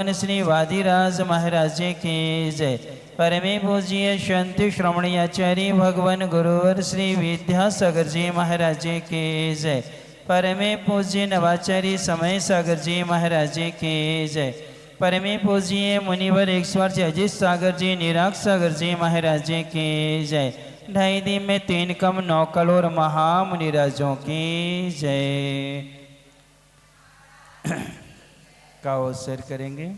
श्री वादिराज महाराज जी की जय। परमे पूज्य शांति श्रमणी आचार्य भगवान गुरुवर श्री विद्यासागर जी महाराज जी की जय। परमे पूज्य नवाचार्य समय सागर जी महाराज जी की जय। परमे पूज्य मुनिवर ईश्वर जी अजीत सागर जी निराग सागर जी महाराज जी की जय। 2.5 दिन में 3 कम 9 करोड़ महामुनिराजों की जय। का अवसर करेंगे।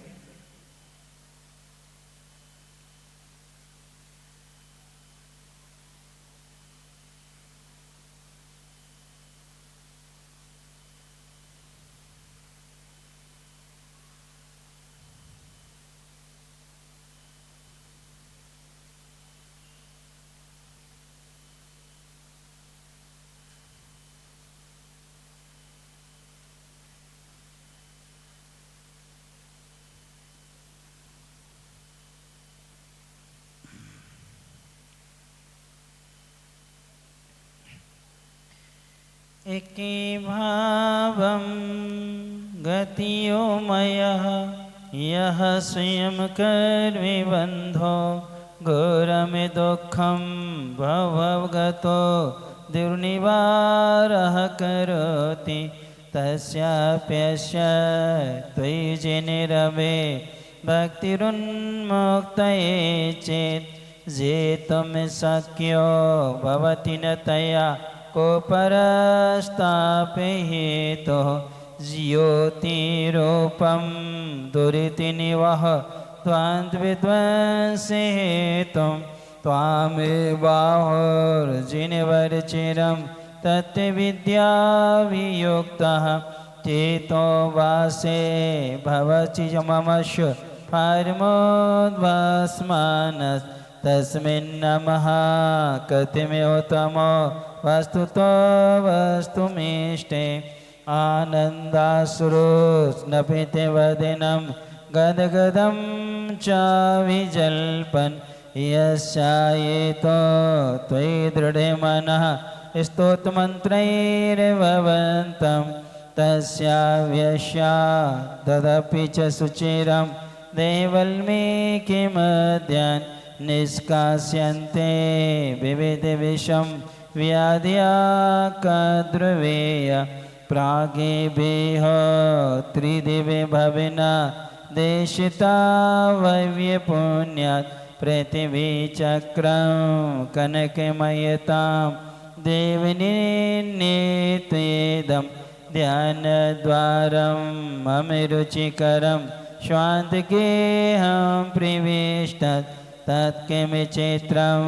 एकी भावं गतियो मयः यः स्वयं कर्मि बन्धो घोरमि दुःखं भवगतो दुर्निवारः करोति तस्याप्यस्य त्वयि जिनिरवे भक्तिरुन्मुक्तये चेत् जेतुं शक्यो भवति न तया को परस्तापेतो ज्योतिरूपं दुरितिनिवह त्वान्विध्वंसे हेतुं त्वामेवाहुर्जिनवर्चिरं तत्विद्यावियुक्तः चेतो वासे भवति ममस्य पारमोद्भासमानस् तस्मिन् नमः कतिमेतमो वस्तुतो वस्तुमीष्टे आनन्दाश्रुस्नपिते वदनं गदगदं च विजल्पन् यस्यायेतो त्वयि दृढे मनः स्तोत्रमन्त्रैर्भवन्तं तस्याव्यस्या तदपि च सुचिरं देवल्मीकिमद्यान् निष्कास्यन्ते विविधविषं व्याध्याकद्रवेय प्रागेभ्यः त्रिदिवे भविना देशिता वैव्यपुण्यात् पृथिवीचक्रं कनकमयतां देवनिर्णीतेदं ध्यानद्वारम् अमिरुचिकरं स्वान्तगेहं प्रविष्टत् तत्किमि चैत्रं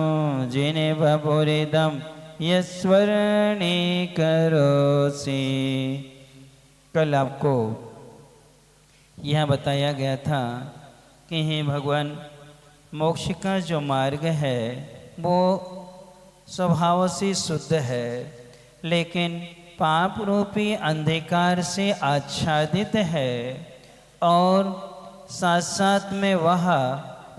जिनेवपुरिदं यस्वर्णीकरोसि। कल आपको यह बताया गया था कि हे भगवान, मोक्ष का जो मार्ग है वो स्वभाव से शुद्ध है, लेकिन पाप रूपी अंधकार से आच्छादित है और साथ साथ में वह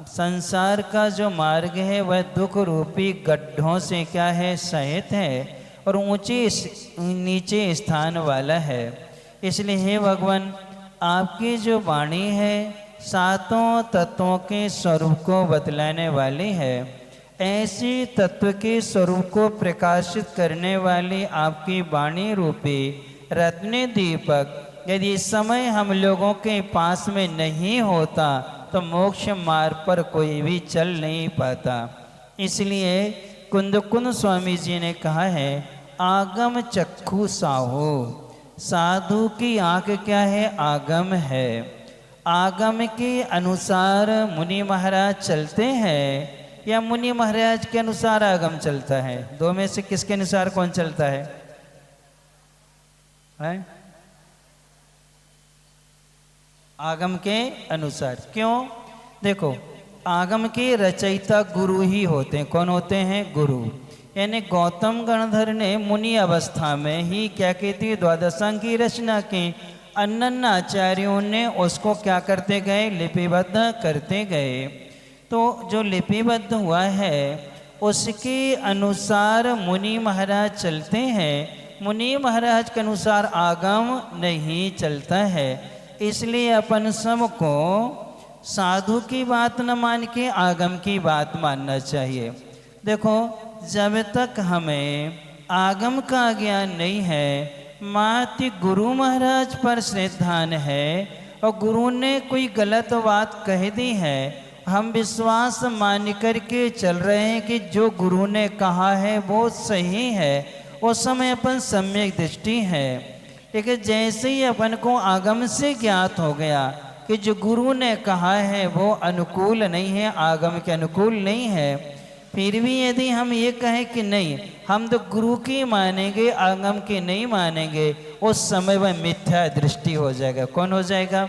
संसार का जो मार्ग है वह दुख रूपी गड्ढों से क्या है, सहित है और नीचे स्थान वाला है। इसलिए हे भगवान, आपकी जो वाणी है सातों तत्वों के स्वरूप को बतलाने वाली है। ऐसी तत्व के स्वरूप को प्रकाशित करने वाली आपकी वाणी रूपी रत्न दीपक यदि इस समय हम लोगों के पास में नहीं होता तो मोक्ष मार्ग पर कोई भी चल नहीं पाता। इसलिए कुंदकुंद स्वामी जी ने कहा है, आगम चक्षु साहू। साधु की आंख क्या है, आगम है। आगम के अनुसार मुनि महाराज चलते हैं या मुनि महाराज के अनुसार आगम चलता है? दो में से किसके अनुसार कौन चलता है? आगम के अनुसार। क्यों? देखो, आगम के रचयिता गुरु ही होते हैं। कौन होते हैं? गुरु। यानी गौतम गणधर ने मुनि अवस्था में ही क्या कहती, द्वादशांग की रचना की। अन्य आचार्यों ने उसको क्या करते गए, लिपिबद्ध करते गए। तो जो लिपिबद्ध हुआ है उसके अनुसार मुनि महाराज चलते हैं। मुनि महाराज के अनुसार आगम नहीं चलता है। इसलिए अपन सबको साधु की बात न मान के आगम की बात मानना चाहिए। देखो, जब तक हमें आगम का ज्ञान नहीं है, मात्र गुरु महाराज पर श्रद्धान है और गुरु ने कोई गलत बात कह दी है, हम विश्वास मान करके चल रहे हैं कि जो गुरु ने कहा है वो सही है, उस समय अपन सम्यक दृष्टि है। लेकिन जैसे ही अपन को आगम से ज्ञात हो गया कि जो गुरु ने कहा है वो अनुकूल नहीं है, आगम के अनुकूल नहीं है, फिर भी यदि हम ये कहें कि नहीं, हम तो गुरु की मानेंगे, आगम की नहीं मानेंगे, उस समय वह मिथ्या दृष्टि हो जाएगा। कौन हो जाएगा?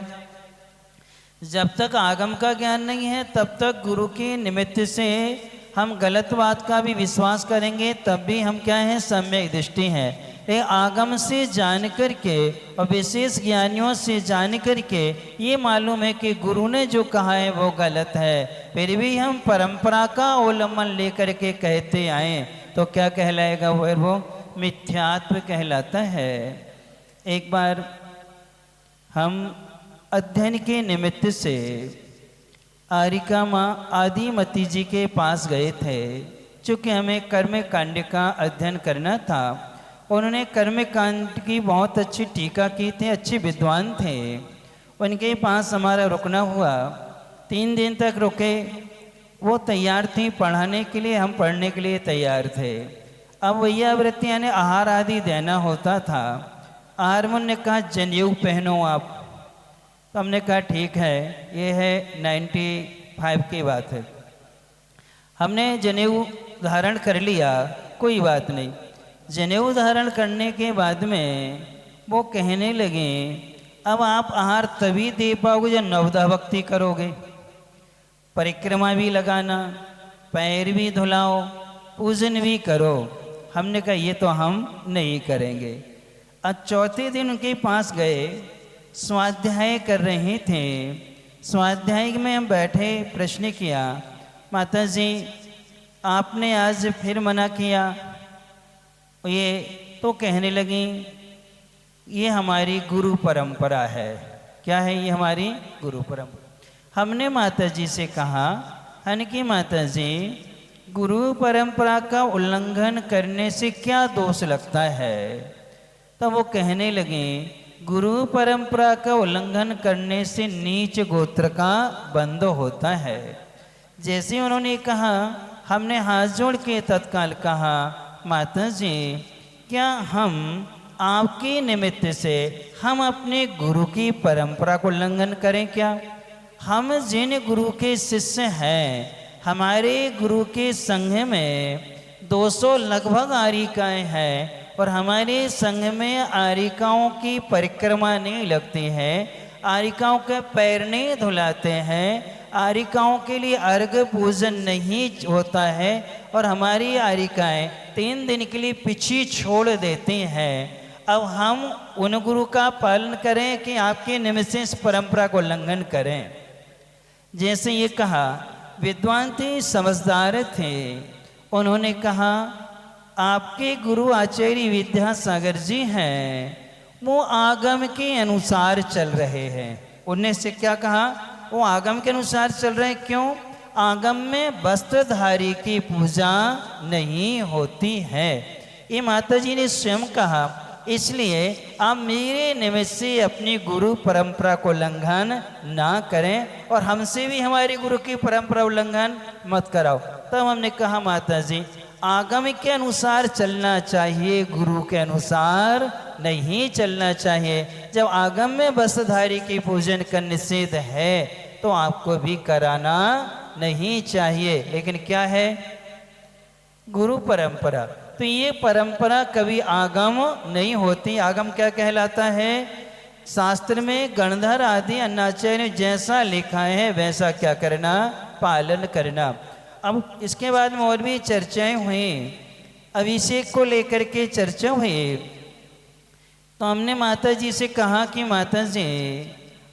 जब तक आगम का ज्ञान नहीं है तब तक गुरु के निमित्त से हम गलत बात का भी विश्वास करेंगे, तब भी हम क्या हैं? सम्यक दृष्टि हैं। ये आगम से जान करके और विशेष ज्ञानियों से जान करके ये मालूम है कि गुरु ने जो कहा है वो गलत है, फिर भी हम परंपरा का अवलंबन लेकर के कहते आए, तो क्या कहलाएगा? वो मिथ्यात्व कहलाता है। एक बार हम अध्ययन के निमित्त से आरिका माँ आदिमती जी के पास गए थे, चूँकि हमें कर्म कांड का अध्ययन करना था। उन्होंने कर्म कांड की बहुत अच्छी टीका की थी, अच्छे विद्वान थे। उनके पास हमारा रुकना हुआ, 3 दिन तक रुके। वो तैयार थी पढ़ाने के लिए, हम पढ़ने के लिए तैयार थे। अब वैयावृत्ति यानी आहार आदि देना होता था। आहार ने कहा जनेऊ पहनो आप, तो हमने कहा ठीक है, ये है 95 की बात है। हमने जनेऊ धारण कर लिया, कोई बात नहीं। जनेऊ धारण करने के बाद में वो कहने लगे, अब आप आहार तभी दे पाओगे जब नवदा भक्ति करोगे, परिक्रमा भी लगाना, पैर भी धुलाओ, पूजन भी करो। हमने कहा ये तो हम नहीं करेंगे। अब चौथे दिन उनके पास गए, स्वाध्याय कर रहे थे। स्वाध्याय में हम बैठे, प्रश्न किया, माता जी आपने आज फिर मना किया। ये तो कहने लगी ये हमारी गुरु परंपरा है। क्या है? ये हमारी गुरु परंपरा। हमने माता जी से कहा, कि माता जी गुरु परंपरा का उल्लंघन करने से क्या दोष लगता है? तब वो कहने लगे गुरु परंपरा का उल्लंघन करने से नीच गोत्र का बंध होता है। जैसे उन्होंने कहा, हमने हाथ जोड़ के तत्काल कहा, माता जी क्या हम आपके निमित्त से हम अपने गुरु की परंपरा को उल्लंघन करें? क्या हम जिन गुरु के शिष्य हैं, हमारे गुरु के संघ में 200 लगभग आरिकाएँ हैं और हमारे संघ में आरिकाओं की परिक्रमा नहीं लगती है, आरिकाओं के पैर नहीं धुलाते हैं, आरिकाओं के लिए अर्घ पूजन नहीं होता है और हमारी आरिकाएँ 3 दिन के लिए पीछे छोड़ देती हैं। अब हम उन गुरु का पालन करें कि आपके निमित्त से इस परंपरा को उल्लंघन करें? जैसे ये कहा, विद्वान थे, समझदार थे। उन्होंने कहा आपके गुरु आचार्य विद्यासागर जी हैं, वो आगम के अनुसार चल रहे हैं। उनने से क्या कहा? वो आगम के अनुसार चल रहे हैं। क्यों? आगम में वस्त्रधारी की पूजा नहीं होती है, ये माता जी ने स्वयं कहा। इसलिए आप मेरे निमित्त से अपनी गुरु परंपरा को उल्लंघन ना करें और हमसे भी हमारी गुरु की परंपरा उल्लंघन मत कराओ। तब हमने कहा, माता जी आगम के अनुसार चलना चाहिए, गुरु के अनुसार नहीं चलना चाहिए। जब आगम में वस्त्रधारी की पूजन का निषेध है तो आपको भी कराना नहीं चाहिए। लेकिन क्या है? गुरु परंपरा। तो ये परंपरा कभी आगम नहीं होती। आगम क्या कहलाता है? शास्त्र में गणधर आदि अन्नाचार्य ने जैसा लिखा है वैसा क्या करना? पालन करना। अब इसके बाद में और भी चर्चाएं हुई, अभिषेक को लेकर के चर्चा हुई। तो हमने माता जी से कहा कि माता जी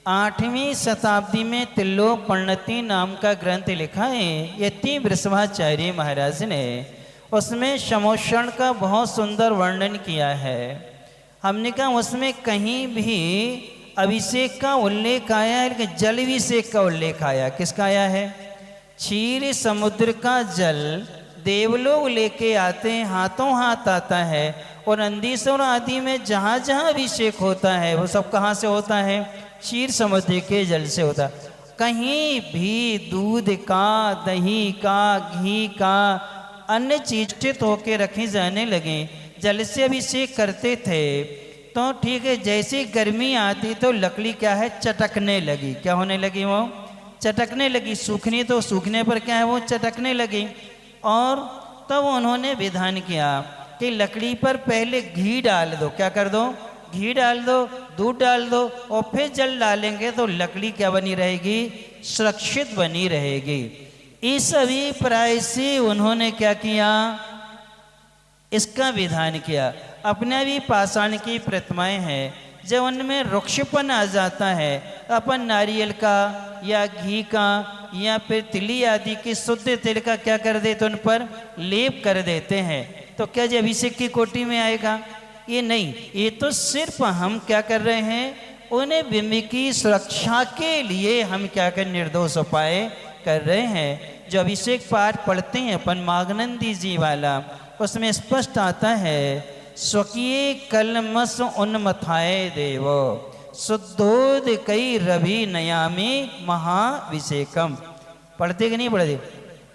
8वीं शताब्दी में त्रिलोक प्रणति नाम का ग्रंथ लिखा है यति वृषभाचार्य महाराज ने, उसमें समोषण का बहुत सुंदर वर्णन किया है। हमने कहा उसमें कहीं भी अभिषेक का उल्लेख आया है, लेकिन जल अभिषेक का उल्लेख आया। किसका आया है? क्षीर समुद्र का जल देवलोक लेके आते हैं, हाथों हाथ आता है। और नंदीश्वर आदि में जहाँ जहाँ अभिषेक होता है वो सब कहाँ से होता है? क्षीर समुद्र के जल से होता। कहीं भी दूध का, दही का, घी का, अन्य चीज़ होके रखे जाने लगे, जल से अभिषेक करते थे तो ठीक है। जैसे गर्मी आती तो लकड़ी क्या है? चटकने लगी। क्या होने लगी? वो चटकने लगी। सूखनी तो सूखने पर क्या है? वो चटकने लगी। और तब उन्होंने विधान किया कि लकड़ी पर पहले घी डाल दो। क्या कर दो? घी डाल दो, दूध डाल दो, और फिर जल डालेंगे तो लकड़ी क्या बनी रहेगी? सुरक्षित बनी रहेगी। इस अभिप्राय से उन्होंने क्या किया? इसका विधान किया। अपने भी पाषाण की प्रतिमाएं हैं, जब उनमें रुक्षपन आ जाता है, अपन नारियल का या घी का या फिर तिली आदि के शुद्ध तेल का क्या कर देते? उन पर लेप कर देते हैं। तो क्या ये अभिषेक की कोटि में आएगा? ये नहीं। ये तो सिर्फ हम क्या कर रहे हैं? उन्हें बिंब की सुरक्षा के लिए हम क्या कर निर्दोष उपाय कर रहे हैं। जो अभिषेक पाठ पढ़ते हैं अपन माघनंदी जी वाला, उसमें स्पष्ट आता है, स्वकीय कलमस उन्मथाए देव शुद्धोद कई रवि नयामी महाभिषेकम। पढ़ते कि नहीं पढ़ते?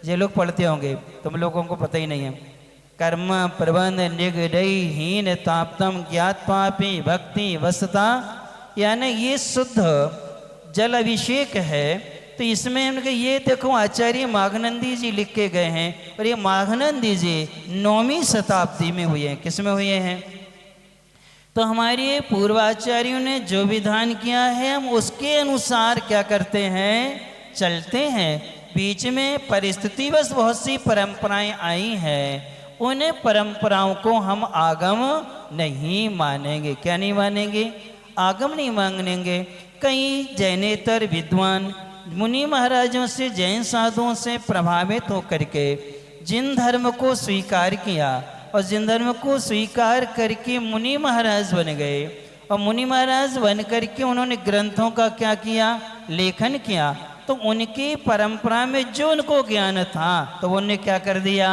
ये लोग पढ़ते होंगे, तुम लोगों को पता ही नहीं है। कर्म प्रबंध निगडई हीन ताप्तम ज्ञात पापी भक्ति वसता, यानी ये शुद्ध जल अभिषेक है। तो इसमें उनके ये देखो आचार्य माघनंदी जी लिख के गए हैं, और ये माघनंदी जी 9वीं शताब्दी में हुए हैं। किस में हुए हैं? तो हमारे पूर्वाचार्यों ने जो विधान किया है हम उसके अनुसार क्या करते हैं? चलते हैं। बीच में परिस्थितिवश बहुत सी परंपराएं आई हैं, उन परंपराओं को हम आगम नहीं मानेंगे। क्या नहीं मानेंगे? आगम नहीं मानेंगे। कई जैनेतर विद्वान मुनि महाराजों से, जैन साधुओं से प्रभावित होकर के जिन धर्म को स्वीकार किया, और जिन धर्म को स्वीकार करके मुनि महाराज बन गए, और मुनि महाराज बन करके उन्होंने ग्रंथों का क्या किया? लेखन किया। तो उनकी परंपरा में जो उनको ज्ञान था तो उन्होंने क्या कर दिया?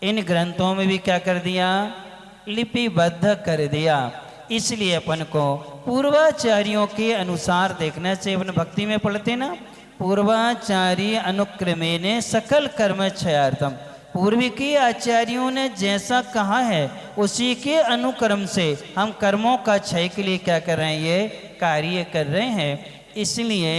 इन ग्रंथों में भी क्या कर दिया? लिपिबद्ध कर दिया। इसलिए अपन को पूर्वाचार्यों के अनुसार देखना चाहिए। अपन भक्ति में पढ़ते ना, पूर्वाचार्य अनुक्रमे ने सकल कर्म क्षयार्थम। पूर्व के आचार्यों ने जैसा कहा है उसी के अनुक्रम से हम कर्मों का क्षय के लिए क्या कर रहे हैं? ये कार्य कर रहे हैं। इसलिए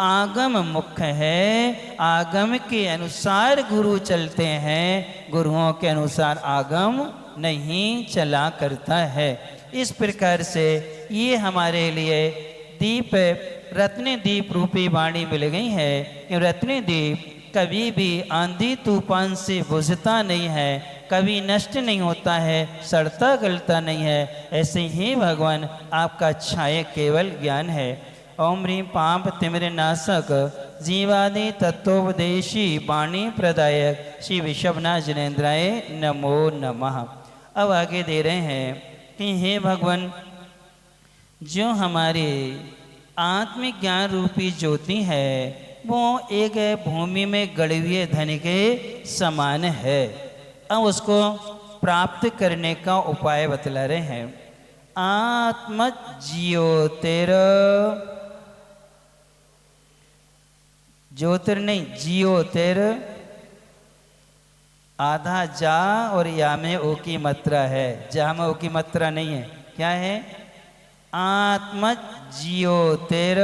आगम मुख्य है, आगम के अनुसार गुरु चलते हैं, गुरुओं के अनुसार आगम नहीं चला करता है। इस प्रकार से ये हमारे लिए दीप, रत्न दीप रूपी वाणी मिल गई है। ये रत्न दीप कभी भी आंधी तूफान से बुझता नहीं है, कभी नष्ट नहीं होता है, सड़ता गलता नहीं है। ऐसे ही भगवान आपका छाये केवल ज्ञान है। ओम ह्रीं पाप तिमिर नाशक जीवादि तत्वोपदेशी वाणी प्रदायक श्री विषभनाथ जिनेन्द्राय नमो नमः। अब आगे दे रहे हैं कि हे भगवान, जो हमारे आत्मज्ञान रूपी ज्योति है वो एक भूमि में गड़े हुए धन के समान है। अब उसको प्राप्त करने का उपाय बतला रहे हैं। आत्म ज्योतिर, ज्योतिर नहीं, ज्योतिर आधा जा और या में ओ की मात्रा है, जा में ओ की मात्रा नहीं है। क्या है? आत्म ज्योतिर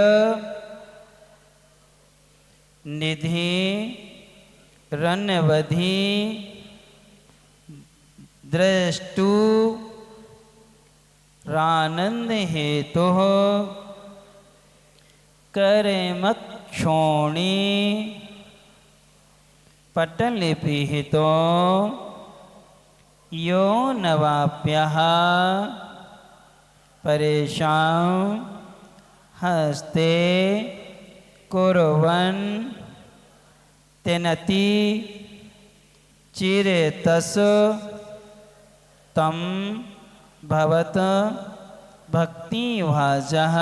निधि रण्यवधि द्रष्टु रानंद हेतु करेमत क्षोणी पटलिपिहितो यो नवाप्यः परेशां हस्ते कुर्वन् तेनति चिरेतस तम भवत भक्ति भाजः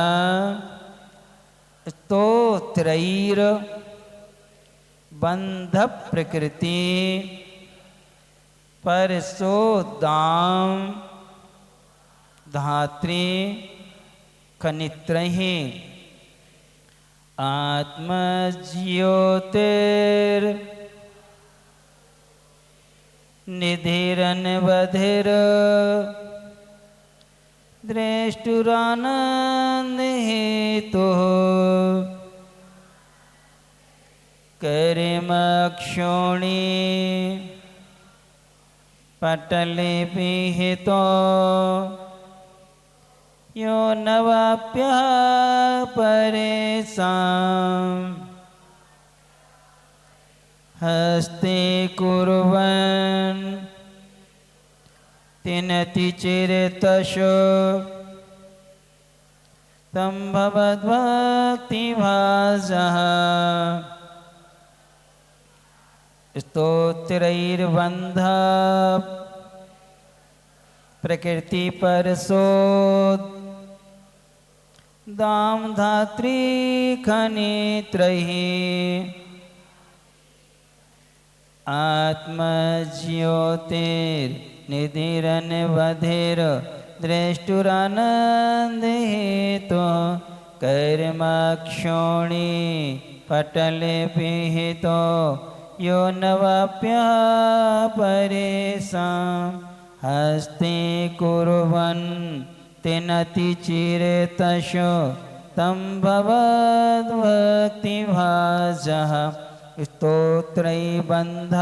स्तोत्रैर बंध प्रकृति परसोदाम धात्री खनित्रहि आत्मज्योतिर निधिरनवधिर दृष्टुरानंद हेतु करिमक्षोणी पटले पिहितो यो नवाप्य परेशान हस्ते कुर्वन् तिनति चिरतशो तं भवद्भक्तिभाजः स्तोत्रैर्बन्ध प्रकृति परसोद दाम धात्री खनित्रहि आत्मज्योतिर्निधिरनवधिर दृष्टुरानंद हेतु कर्मक्षोणी पटले पिहितो यो नवाप्य परेशान हस्ते कुर्वन् तिनति चिरतशो तं भवद्भक्तिभाजः स्तोत्रैर्बन्ध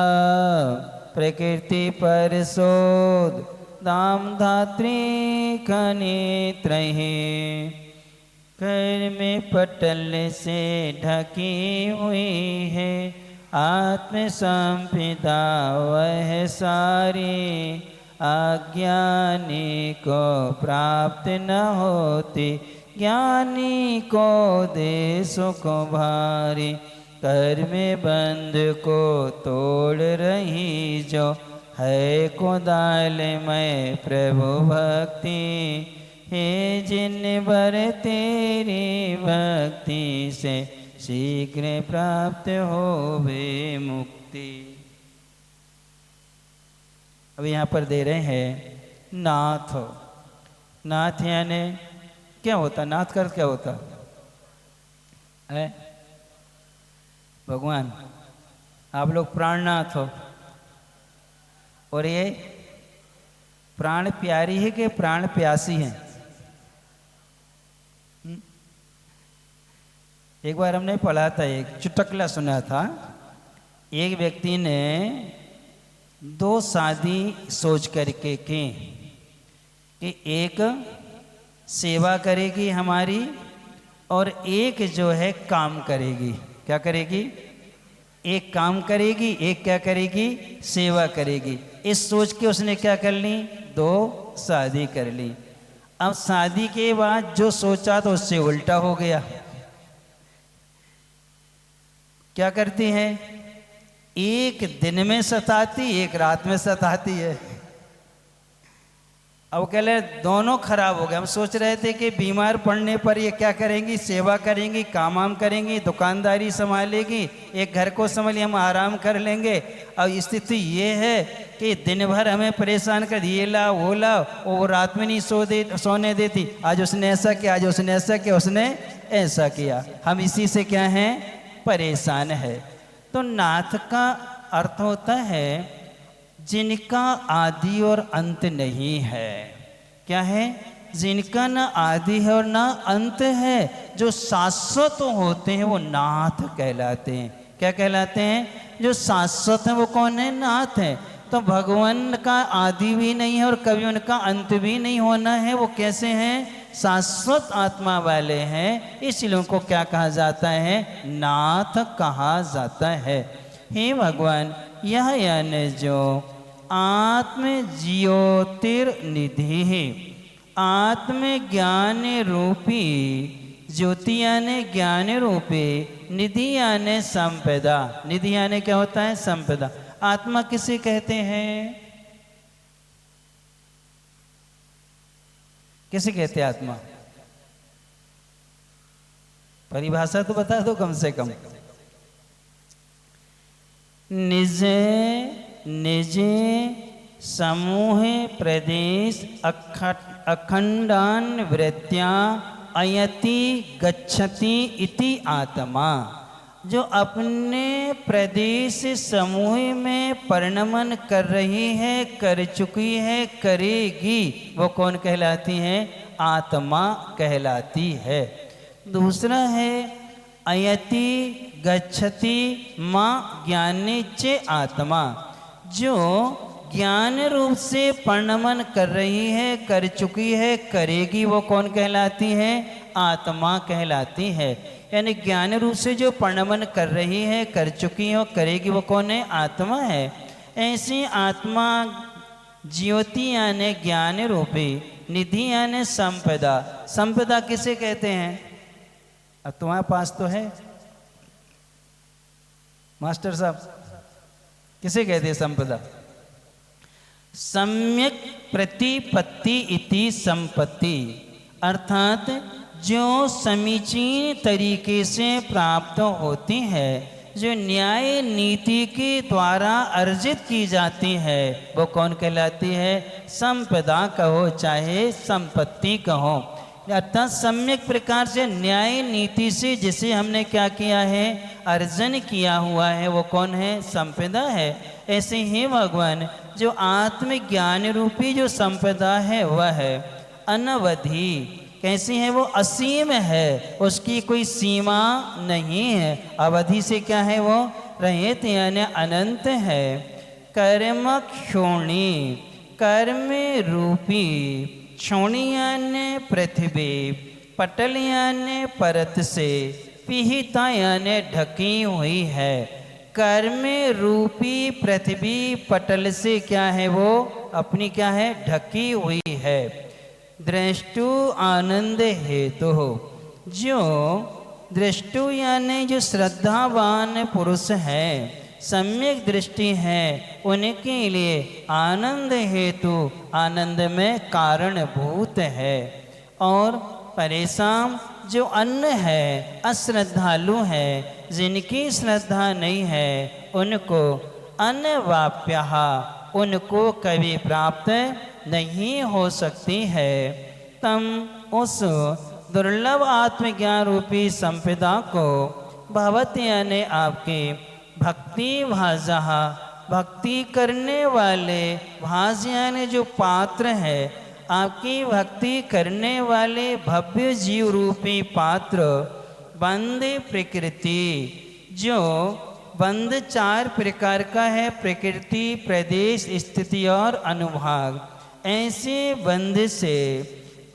प्रकृति परसोद दाम धात्री खनित्रहि कर्म पटल से ढकी हुई है आत्म संपिता वह सारी अज्ञानी को प्राप्त न होती ज्ञानी को दे सुख भारी कर्म बंध को तोड़ रही जो है कुदाल में प्रभु भक्ति हे जिन बर तेरी भक्ति से शीघ्र प्राप्त होवे मुक्ति। अब यहाँ पर दे रहे हैं नाथ। नाथ यानी क्या होता, नाथ का अर्थ क्या होता है? भगवान आप लोग प्राणनाथ हो, और ये प्राण प्यारी है कि प्राण प्यासी है? एक बार हमने पढ़ा था, एक चुटकुला सुना था। एक व्यक्ति ने दो शादी सोच करके की कि एक सेवा करेगी हमारी और एक जो है काम करेगी। क्या करेगी? एक काम करेगी, एक क्या करेगी? सेवा करेगी। इस सोच के उसने क्या कर ली? दो शादी कर ली। अब शादी के बाद जो सोचा तो उससे उल्टा हो गया। क्या करती है? एक दिन में सताती, एक रात में सताती है। अब कह ले दोनों खराब हो गए। हम सोच रहे थे कि बीमार पड़ने पर ये क्या करेंगी? सेवा करेंगी, काम वाम करेंगी, दुकानदारी संभालेगी, एक घर को संभाली, हम आराम कर लेंगे। अब स्थिति ये है कि दिन भर हमें परेशान कर, ये लाओ वो लाओ, और रात में नहीं सोने देती। आज उसने ऐसा किया, आज उसने ऐसा किया, उसने ऐसा किया। हम इसी से क्या हैं? परेशान है। तो नाथ का अर्थ होता है जिनका आदि और अंत नहीं है। क्या है? जिनका ना आदि है और ना अंत है, जो शाश्वत होते हैं वो नाथ कहलाते हैं। क्या कहलाते हैं? जो शाश्वत है वो कौन है? नाथ है। तो भगवान का आदि भी नहीं है और कभी उनका अंत भी नहीं होना है। वो कैसे हैं? शाश्वत आत्मा वाले हैं। इसलिए उनको क्या कहा जाता है? नाथ कहा जाता है। हे भगवान, यह यानी जो आत्म ज्योतिर्निधि है, आत्म ज्ञान रूपी, ज्योति यानी ज्ञान रूपी, निधि यानी संपदा। निधि यानी क्या होता है? संपदा। आत्मा किसे कहते हैं? किसे कहते हैं आत्मा? परिभाषा तो बता दो कम से कम। निज निज समूह प्रदेश अखंडान वृत्त्या अयति गच्छति इति आत्मा। जो अपने प्रदेश समूह में परिणमन कर रही है, कर चुकी है, करेगी, वो कौन कहलाती है? आत्मा कहलाती है। दूसरा है अयति गच्छति माँ ज्ञाने च आत्मा। जो ज्ञान रूप से परिणमन कर रही है, कर चुकी है, करेगी, वो कौन कहलाती है? आत्मा कहलाती है। यानी ज्ञान रूप से जो परिणमन कर रही है, कर चुकी है और करेगी, वो कौन है? आत्मा है। ऐसी आत्मा ज्योति यानी ज्ञान रूपी, निधि यानी संपदा। संपदा किसे कहते हैं? अब तुम्हारे पास तो है मास्टर साहब, किसे कहते हैं संपदा? सम्यक प्रतिपत्ति इति संपत्ति, अर्थात जो समीचीन तरीके से प्राप्त होती है, जो न्याय नीति के द्वारा अर्जित की जाती है, वो कौन कहलाती है? संपदा कहो चाहे संपत्ति कहो। अर्थात सम्यक प्रकार से न्याय नीति से जिसे हमने क्या किया है? अर्जन किया हुआ है, वो कौन है? संपदा है। ऐसे ही भगवान जो आत्मज्ञान रूपी जो संपदा है वह है अनवधि। कैसी है वो? असीम है, उसकी कोई सीमा नहीं है। अवधि से क्या है वो? रहित यानी अनंत है। कर्म क्षोणी, कर्म रूपी, क्षोणी यानी पृथ्वी, पटल यानी परत से, पिहिता यानी ढकी हुई है। कर्म रूपी पृथ्वी पटल से क्या है वो? अपनी क्या है? ढकी हुई है। दृष्टु आनंद हेतु हो, जो दृष्टु यानी जो श्रद्धावान पुरुष है, सम्यक दृष्टि है, उनके लिए आनंद हेतु, आनंद में कारणभूत है। और परेशान जो अन्न है, अश्रद्धालु है, जिनकी श्रद्धा नहीं है, उनको अनवाप्यः, उनको कभी प्राप्त नहीं हो सकती है। तम उस दुर्लभ आत्मज्ञान रूपी संपदा को भवत यानी आपके भक्ति भाजा, भक्ति करने वाले, भाज यानी जो पात्र है, आपकी भक्ति करने वाले भव्य जीव रूपी पात्र, बंद प्रकृति, जो बंद चार प्रकार का है, प्रकृति, प्रदेश, स्थिति और अनुभाग। ऐसे बंद से,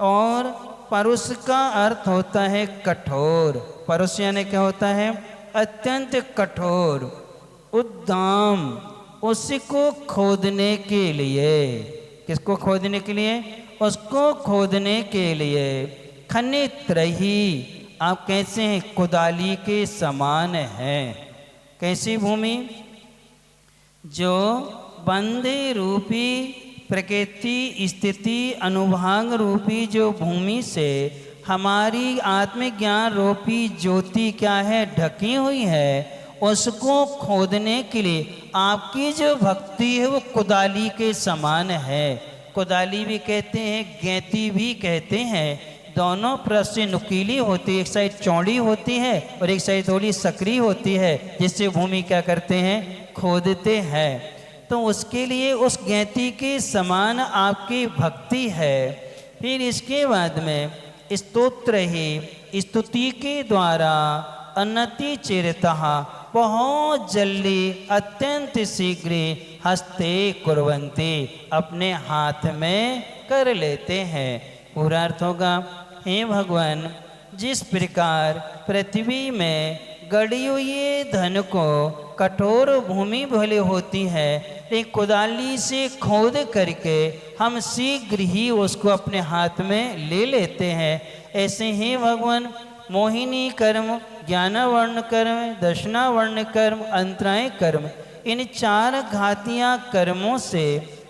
और परुष का अर्थ होता है कठोर। परुष यानी क्या होता है? अत्यंत कठोर। उद्दाम, उसको खोदने के लिए, किसको खोदने के लिए? उसको खोदने के लिए। खनित रही, आप कैसे हैं? कुदाली के समान हैं। कैसी भूमि? जो बंदे रूपी प्रकृति, स्थिति, अनुभाग रूपी जो भूमि से हमारी आत्मज्ञान रूपी ज्योति क्या है? ढकी हुई है। उसको खोदने के लिए आपकी जो भक्ति है वो कुदाली के समान है। कुदाली भी कहते हैं, गैती भी कहते हैं। दोनों तरफ से नुकीली होती है, एक साइड चौड़ी होती है और एक साइड थोड़ी सकरी होती है, जिससे भूमि क्या करते हैं? खोदते हैं। तो उसके लिए उस गैती के समान आपकी भक्ति है। फिर इसके बाद में स्तोत्र ही, स्तुति के द्वारा अनति चिरतः, बहुत जल्दी, अत्यंत शीघ्र, हस्ते कुर्वन्ति, अपने हाथ में कर लेते हैं। पूरा अर्थ होगा, हे भगवान, जिस प्रकार पृथ्वी में गड़ी हुई धन को कठोर भूमि भले होती है, एक कुदाली से खोद करके हम शीघ्र ही उसको अपने हाथ में ले लेते हैं। ऐसे ही भगवान मोहिनी कर्म, ज्ञानवर्ण कर्म, दर्शनावर्ण कर्म, अंतराय कर्म, इन चार घातियाँ कर्मों से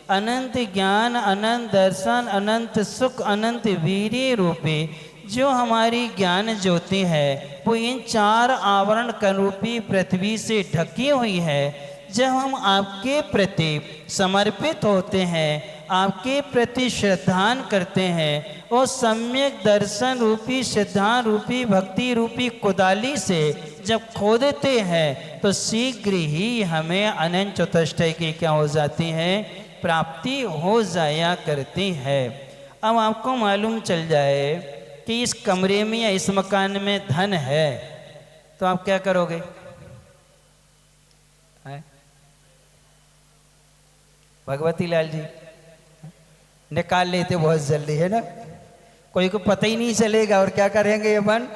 अनंत ज्ञान, अनंत दर्शन, अनंत सुख, अनंत वीर्य रूपी जो हमारी ज्ञान ज्योति है वो इन चार आवरण करूपी पृथ्वी से ढकी हुई है। जब हम आपके प्रति समर्पित होते हैं, आपके प्रति श्रद्धान करते हैं और सम्यक दर्शन रूपी, श्रद्धा रूपी, भक्ति रूपी कुदाली से जब खोदते हैं तो शीघ्र ही हमें अनंत चतुष्टय की क्या हो जाती है, प्राप्ति हो जाया करती है। अब आपको मालूम चल जाए कि इस कमरे में या इस मकान में धन है तो आप क्या करोगे? भगवती लाल जी निकाल लेते बहुत जल्दी, है ना, कोई को पता ही नहीं चलेगा। और क्या करेंगे अपन?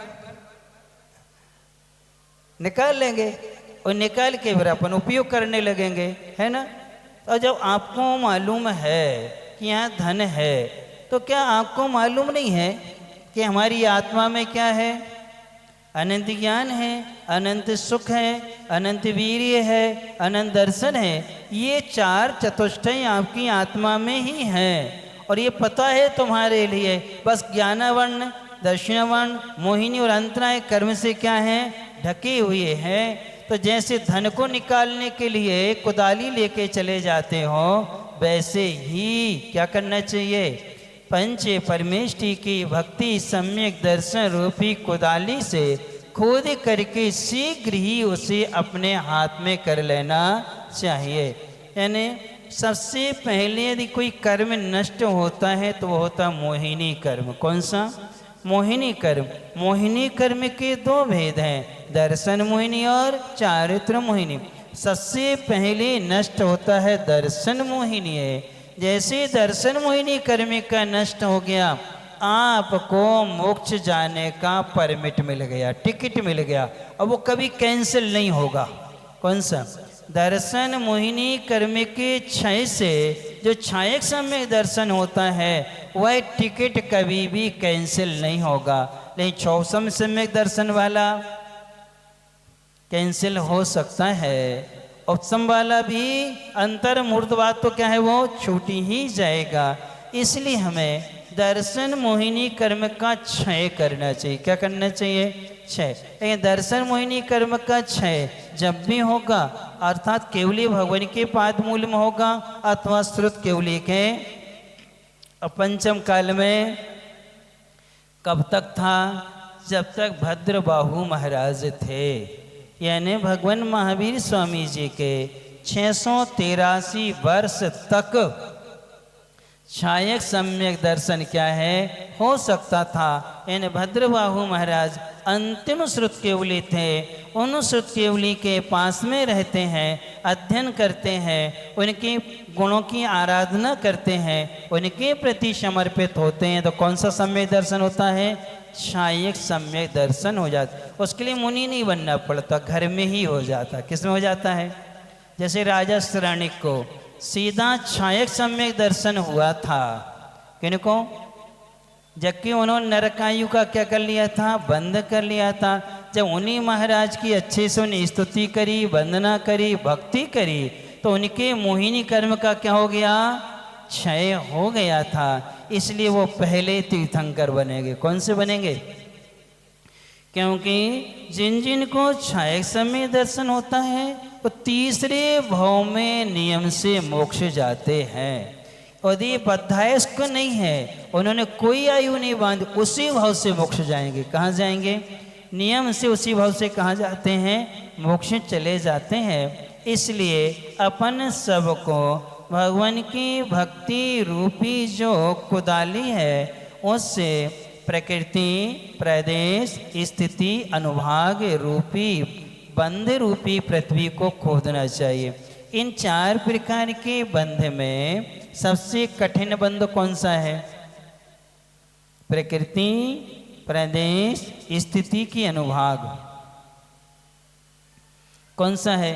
निकाल लेंगे और निकाल के फिर अपन उपयोग करने लगेंगे, है ना। और जब आपको मालूम है कि यहाँ धन है तो क्या आपको मालूम नहीं है कि हमारी आत्मा में क्या है? अनंत ज्ञान है, अनंत सुख है, अनंत वीर्य है, अनंत दर्शन है। ये चार चतुष्टय आपकी आत्मा में ही है और ये पता है तुम्हारे लिए। बस ज्ञानवर्ण, दर्शनवर्ण, मोहिनी और अंतराय कर्म से क्या है, ढके हुए हैं। तो जैसे धन को निकालने के लिए कुदाली लेके चले जाते हो, वैसे ही क्या करना चाहिए? पंच परमेष्टि की भक्ति सम्यक दर्शन रूपी कुदाली से खोद करके शीघ्र ही उसे अपने हाथ में कर लेना चाहिए। यानी सबसे पहले यदि कोई कर्म नष्ट होता है तो वो होता मोहिनी कर्म। कौन सा? मोहिनी कर्म। मोहिनी कर्म के दो भेद हैं, दर्शन मोहिनी और चारित्र मोहिनी। सबसे पहले नष्ट होता है दर्शन मोहिनी है। जैसे दर्शन मोहिनी कर्म का नष्ट हो गया, आपको मोक्ष जाने का परमिट मिल गया, टिकट मिल गया, अब वो कभी कैंसिल नहीं होगा। कौन सा? दर्शन मोहिनी कर्म के क्षय से जो क्षयक सम्यक दर्शन होता है वह टिकट कभी भी कैंसिल नहीं होगा। लेकिन चौसम सम्यक दर्शन वाला कैंसिल हो सकता है। उपसम वाला भी अंतर मूर्धवाद तो क्या है, वो छूटी ही जाएगा। इसलिए हमें दर्शन मोहिनी कर्म का क्षय करना चाहिए। क्या करना चाहिए? क्षय। लेकिन दर्शन मोहिनी कर्म का क्षय जब भी होगा, अर्थात केवली भगवान के पाद मूल में होगा अथवा श्रुत केवली के पंचम काल में। कब तक था? जब तक भद्रबाहु महाराज थे, यानी भगवान महावीर स्वामी जी के 683 वर्ष तक छायक सम्यक दर्शन क्या है, हो सकता था। यानी भद्रबाहु महाराज अंतिम श्रुत केवली थे, उन श्रुत केवली के पास में रहते हैं, अध्ययन करते हैं, उनके गुणों की आराधना करते हैं, उनके प्रति समर्पित होते हैं। तो कौन सा सम्यक दर्शन होता है? छायक सम्यक दर्शन हो जाता। उसके लिए मुनि नहीं बनना पड़ता, घर में ही हो जाता। किस में हो जाता है? जैसे राजा श्रेणिक को सीधा छायक सम्यक दर्शन हुआ था। किनको? जबकि उन्होंने नरकायु का क्या कर लिया था? बंद कर लिया था। जब उन्हीं महाराज की अच्छे से उन्हें स्तुति करी, वंदना करी, भक्ति करी, तो उनके मोहिनी कर्म का क्या हो गया? क्षय हो गया था। इसलिए वो पहले तीर्थंकर बनेंगे। कौन से बनेंगे? क्योंकि जिन जिन को छायक समय दर्शन होता है वो तीसरे भाव में नियम से मोक्ष जाते हैं। यदि बद्धायस्क नहीं है, उन्होंने कोई आयु नहीं बांधी, उसी भाव से मोक्ष जाएंगे। कहाँ जाएंगे? नियम से उसी भाव से कहाँ जाते हैं? मोक्ष चले जाते हैं। इसलिए अपन सबको भगवान की भक्ति रूपी जो कुदाली है उससे प्रकृति, प्रदेश, स्थिति, अनुभाग रूपी बंध रूपी पृथ्वी को खोदना चाहिए। इन चार प्रकार के बंध में सबसे कठिन बंध कौन सा है? प्रकृति, प्रदेश, स्थिति की अनुभाग। कौन सा है?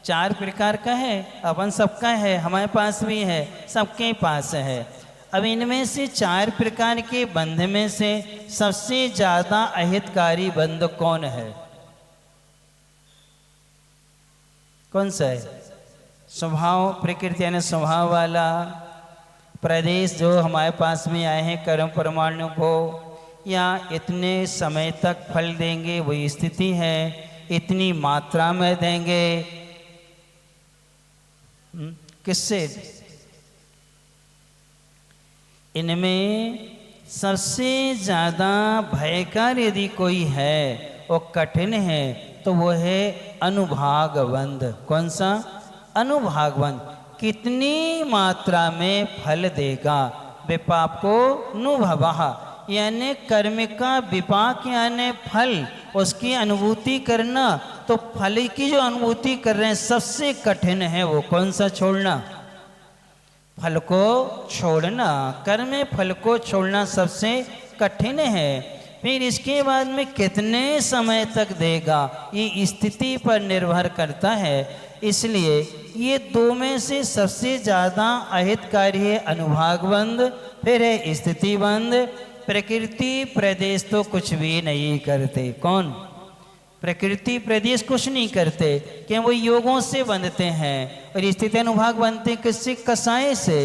चार प्रकार का है, अपन सबका है, हमारे पास भी है, सबके पास है। अब इनमें से चार प्रकार के बंध में से सबसे ज्यादा अहितकारी बंध कौन है? कौन सा है? स्वभाव प्रकृति यानी स्वभाव वाला प्रदेश जो हमारे पास में आए हैं कर्म परमाणु को, या इतने समय तक फल देंगे वही स्थिति है, इतनी मात्रा में देंगे। किससे? इनमें सबसे ज़्यादा भयकार यदि कोई है वो कठिन है तो वो है अनुभागवंद। कौन सा? अनुभागवंद। कितनी मात्रा में फल देगा? विपाप को नुभवः, यानी कर्म का विपाक यानी फल, उसकी अनुभूति करना। तो फल की जो अनुभूति कर रहे हैं सबसे कठिन है वो कौन सा? छोड़ना। फल को छोड़ना, कर्म फल को छोड़ना सबसे कठिन है। फिर इसके बाद में कितने समय तक देगा ये स्थिति पर निर्भर करता है। इसलिए ये दो में से सबसे ज़्यादा अहितकारी है अनुभागबंध, फिर है स्थितिबंध। प्रकृति प्रदेश तो कुछ भी नहीं करते। कौन? प्रकृति प्रदेश कुछ नहीं करते, क्या वो योगों से बंधते हैं। और स्थिति अनुभाग बनते किससे? कसाय से।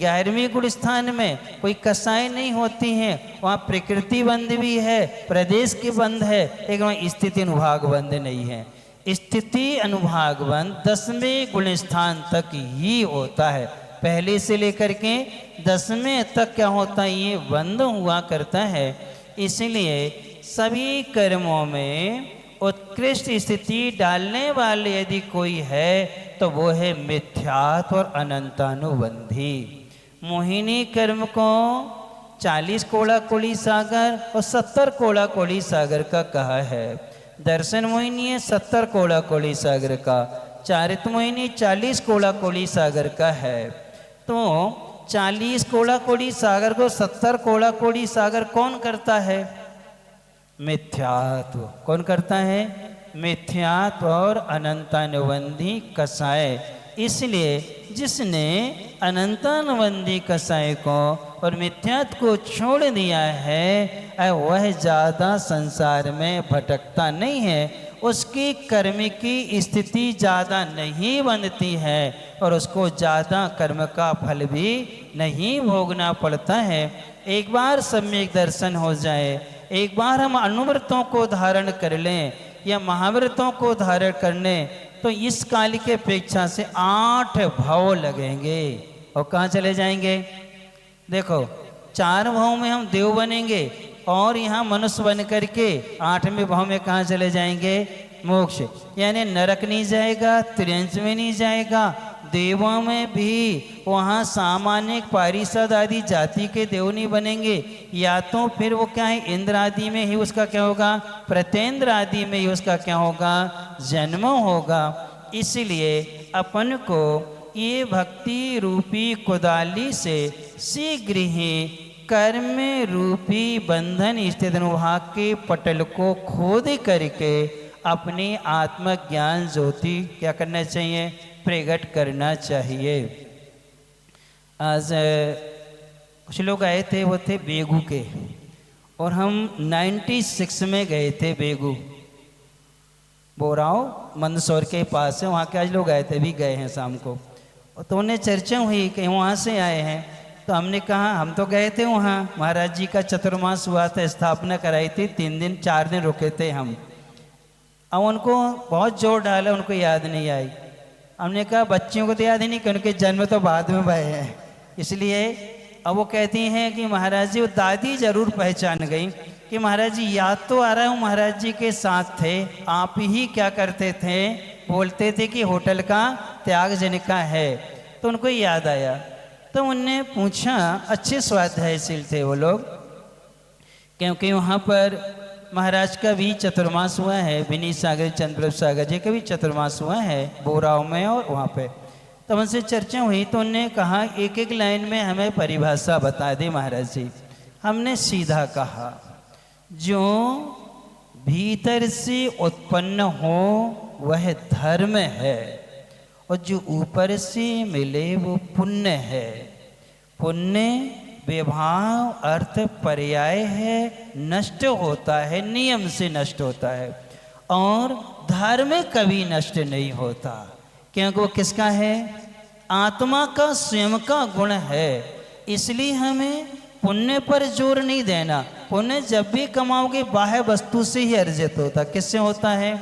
11वें गुण स्थान में कोई कसाय नहीं होती है, वहाँ प्रकृति बंध भी है, प्रदेश के बंध है, लेकिन वहाँ स्थिति अनुभाग बंध नहीं है। स्थिति अनुभाग बंध 10वें गुण स्थान तक ही होता है। पहले से लेकर के 10वें तक क्या होता है? ये बंद हुआ करता है। इसलिए सभी कर्मों में उत्कृष्ट स्थिति डालने वाले यदि कोई है तो वो है मिथ्यात्व और अनंतानुबंधी। मोहिनी कर्म को 40 कोड़ा कोड़ी सागर और 70 कोड़ा कोड़ी सागर का कहा है। दर्शन मोहिनी है 70 कोड़ा कोड़ी सागर का, चारित्र मोहिनी 40 कोड़ा कोड़ी सागर का है। तो 40 कोड़ा कोड़ी सागर को 70 कोड़ा कोड़ी सागर कौन करता है? मिथ्यात्व। कौन करता है? मिथ्यात्व और अनंतानुबंधी कसाय। इसलिए जिसने अनंतानुबंधी कसाय को और मिथ्यात्व को छोड़ दिया है वह ज़्यादा संसार में भटकता नहीं है, उसकी कर्म की स्थिति ज़्यादा नहीं बनती है और उसको ज़्यादा कर्म का फल भी नहीं भोगना पड़ता है। एक बार सम्यक दर्शन हो जाए, एक बार हम अनुव्रतों को धारण कर लें या महाव्रतों को धारण कर लें तो इस काल की अपेक्षा से 8 भाव लगेंगे और कहाँ चले जाएंगे? देखो 4 भाव में हम देव बनेंगे और यहाँ मनुष्य बन करके 8वें भाव में कहाँ चले जाएंगे? मोक्ष। यानी नरक नहीं जाएगा, त्रियंश में नहीं जाएगा, देवों में भी वहाँ सामान्य पारिषद आदि जाति के देव नहीं बनेंगे, या तो फिर वो क्या है इंद्र आदि में ही उसका क्या होगा? प्रतेंद्र आदि में ही उसका क्या होगा? जन्म होगा। इसलिए अपन को ये भक्ति रूपी कुदाली से शीघ्र ही कर्म रूपी बंधन स्थित अनुभाग के पटल को खोद करके अपनी आत्मज्ञान ज्योति क्या करना चाहिए? प्रकट करना चाहिए। आज कुछ लोग आए थे, वो थे बेगू के, और हम 96 में गए थे बेगू, बोराव मंदसौर के पास है, वहाँ के आज लोग आए थे, भी गए हैं शाम को। तो उन्हें चर्चा हुई कि वहाँ से आए हैं, तो हमने कहा हम तो गए थे वहाँ, महाराज जी का चतुर्मास हुआ था, स्थापना कराई थी, 3 दिन 4 दिन रुके थे हम। अब उनको बहुत जोर डाला, उनको याद नहीं आई। हमने कहा बच्चियों को तो याद ही नहीं कि उनके जन्म तो बाद में भय है, इसलिए अब वो कहती हैं कि महाराज जी, वो दादी जरूर पहचान गई कि महाराज जी याद तो आ रहा हूँ महाराज जी के साथ थे, आप ही क्या करते थे? बोलते थे कि होटल का त्याग जन का है। तो उनको याद आया, तो उनने पूछा, अच्छे स्वाध्यायशील थे वो लोग, क्योंकि वहाँ पर महाराज का भी चतुर्मास हुआ है, विनीत सागर चंद्रप्रभ सागर जी का भी चतुर्मास हुआ है बोराव में, और वहाँ पे तो उनसे चर्चा हुई। तो उनने कहा एक एक लाइन में हमें परिभाषा बता दी महाराज जी। हमने सीधा कहा, जो भीतर से उत्पन्न हो वह धर्म है, और जो ऊपर से मिले वो पुण्य है। पुण्य विभाव अर्थ पर्याय है, नष्ट होता है, नियम से नष्ट होता है, और धर्म कभी नष्ट नहीं होता। क्योंकि वो किसका है? आत्मा का स्वयं का गुण है। इसलिए हमें पुण्य पर जोर नहीं देना। पुण्य जब भी कमाओगे बाह्य वस्तु से ही अर्जित होता। किससे होता है?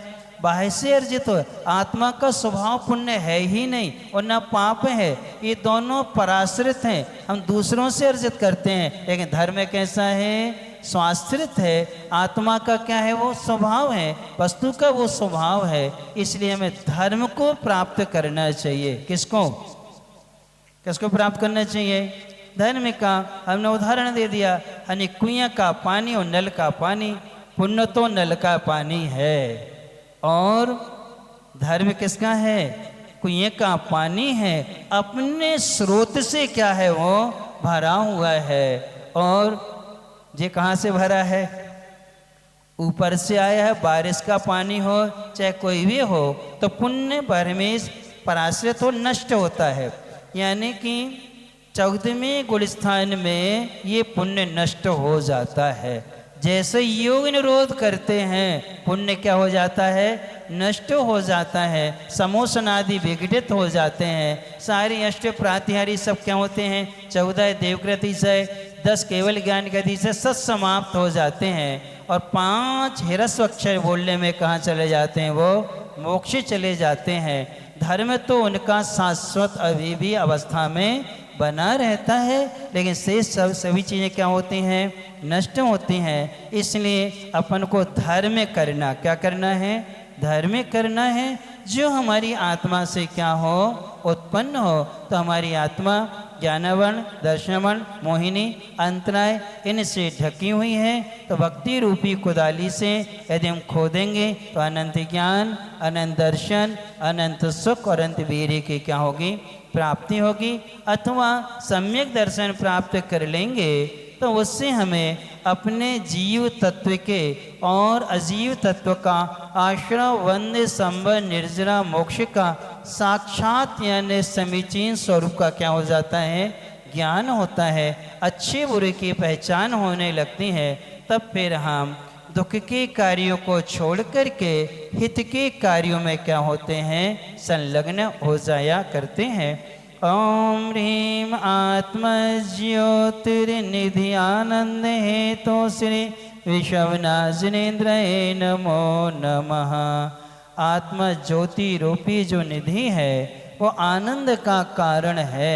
बाह्य से अर्जित हो। आत्मा का स्वभाव पुण्य है ही नहीं और ना पाप है। ये दोनों पराश्रित हैं। हम दूसरों से अर्जित करते हैं, लेकिन धर्म कैसा है? स्वाश्रित है। आत्मा का क्या है? वो स्वभाव है, वस्तु का वो स्वभाव है। इसलिए हमें धर्म को प्राप्त करना चाहिए। किसको किसको प्राप्त करना चाहिए? धर्म का। हमने उदाहरण दे दिया, यानी कुएं का पानी और नल का पानी। पुण्य तो नल का पानी है और धर्म किसका है? कुएं का पानी है, अपने स्रोत से क्या है? वो भरा हुआ है। और ये कहाँ से भरा है? ऊपर से आया है। बारिश का पानी हो चाहे कोई भी हो, तो पुण्य परमेश पराश्रित हो नष्ट होता है। यानी कि 14वें गुणस्थान में ये पुण्य नष्ट हो जाता है। जैसे योग निरोध करते हैं, पुण्य क्या हो जाता है? नष्ट हो जाता है। समोसन आदि विघटित हो जाते हैं। सारी अष्ट प्रातिहारी सब क्या होते हैं? 14 देवकृति से, 10 केवल ज्ञान गति से सब समाप्त हो जाते हैं। और 5 हिरस्व अक्षर बोलने में कहाँ चले जाते हैं? वो मोक्ष चले जाते हैं। धर्म तो उनका शाश्वत अभी भी अवस्था में बना रहता है, लेकिन शेष सभी चीज़ें क्या होती हैं? नष्ट होती हैं। इसलिए अपन को धर्म करना, क्या करना है? धर्म करना है जो हमारी आत्मा से क्या हो? उत्पन्न हो। तो हमारी आत्मा ज्ञानवर्ण, दर्शनवर्ण, मोहिनी, अंतराय इनसे ढकी हुई है। तो भक्ति रूपी कुदाली से यदि हम खोदेंगे तो अनंत ज्ञान, अनंत दर्शन, अनंत सुख और अनंत वीर्य की क्या होगी? प्राप्ति होगी। अथवा सम्यक दर्शन प्राप्त कर लेंगे तो उससे हमें अपने जीव तत्व के और अजीव तत्व का आश्रय वंद्य संबंध निर्जरा मोक्ष का साक्षात यानी समीचीन स्वरूप का क्या हो जाता है? ज्ञान होता है। अच्छे बुरे की पहचान होने लगती है। तब फिर हम दुख के कार्यों को छोड़ करके हित के कार्यों में क्या होते हैं? संलग्न हो जाया करते हैं। ओम ह्रीम आत्मा ज्योतिर्निधि आनंद हेतु श्री विषवनाजनेन्द्र नमो नमः। आत्मा ज्योति रूपी जो निधि है वो आनंद का कारण है।